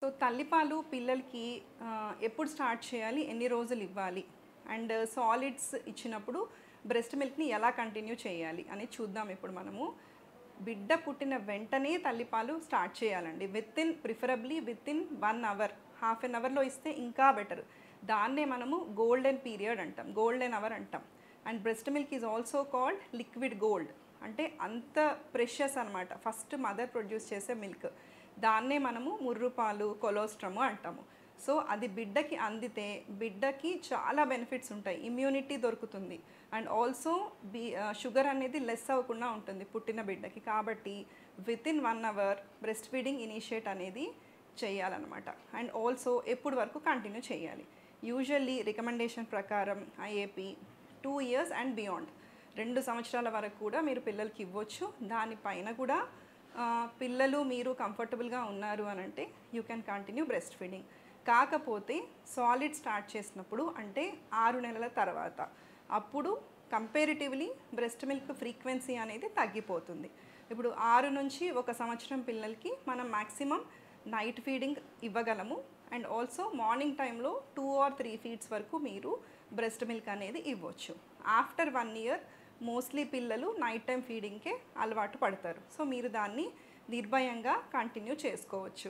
So తల్లిపాలు పిల్లలకి ఎప్పుడు స్టార్ట్ చేయాలి? ఎన్ని రోజులు ఇవ్వాలి? అండ్ సాలిడ్స్ ఇచ్చినప్పుడు బ్రెస్ట్ మిల్క్‌ని ఎలా కంటిన్యూ చేయాలి అనేది చూద్దాం ఇప్పుడు మనము. బిడ్డ పుట్టిన వెంటనే తల్లిపాలు స్టార్ట్ చేయాలండి. Preferably within 1 hour, half an అవర్‌లో ఇస్తే ఇంకా బెటర్. దాన్నే మనము గోల్డెన్ పీరియడ్ అంటాం. గోల్డెన్ అవర్ అంటాం. And breast milk is also called liquid gold. అంటే అంత ప్రెషియస్ అనమాట. ఫస్ట్ మదర్ ప్రొడ్యూస్ చేసే మిల్క్. దాన్నే మనము ముర్రుపాలు, కొలోస్ట్రము అంటాము. సో అది బిడ్డకి అందితే బిడ్డకి చాలా బెనిఫిట్స్ ఉంటాయి. ఇమ్యూనిటీ దొరుకుతుంది. అండ్ ఆల్సో షుగర్ అనేది లెస్ అవ్వకుండా ఉంటుంది పుట్టిన బిడ్డకి. కాబట్టి within 1 hour breast feeding initiate అనేది చేయాలన్నమాట. అండ్ ఆల్సో ఎప్పుడు వరకు కంటిన్యూ చేయాలి? యూజువల్లీ రికమెండేషన్ ప్రకారం ఐఏపీ 2 ఇయర్స్ అండ్ బియాండ్, 2 సంవత్సరాల వరకు కూడా మీరు పిల్లలకి ఇవ్వచ్చు. దానిపైన కూడా పిల్లలు మీరు కంఫర్టబుల్గా ఉన్నారు అని అంటే you can continue breast feeding. కాకపోతే సాలిడ్ స్టార్ట్ చేసినప్పుడు అంటే 6 నెలల తర్వాత అప్పుడు కంపేరిటివ్లీ బ్రెస్ట్ మిల్క్ ఫ్రీక్వెన్సీ అనేది తగ్గిపోతుంది. ఇప్పుడు 6 నుంచి 1 సంవత్సరం పిల్లలకి మనం మ్యాక్సిమం నైట్ ఫీడింగ్ ఇవ్వగలము. అండ్ ఆల్సో మార్నింగ్ టైంలో 2 or 3 ఫీడ్స్ వరకు మీరు బ్రెస్ట్ మిల్క్ అనేది ఇవ్వచ్చు. ఆఫ్టర్ 1 ఇయర్ మోస్ట్లీ పిల్లలు నైట్ టైం ఫీడింగ్కే అలవాటు పడతారు. సో మీరు దాన్ని నిర్భయంగా కంటిన్యూ చేసుకోవచ్చు.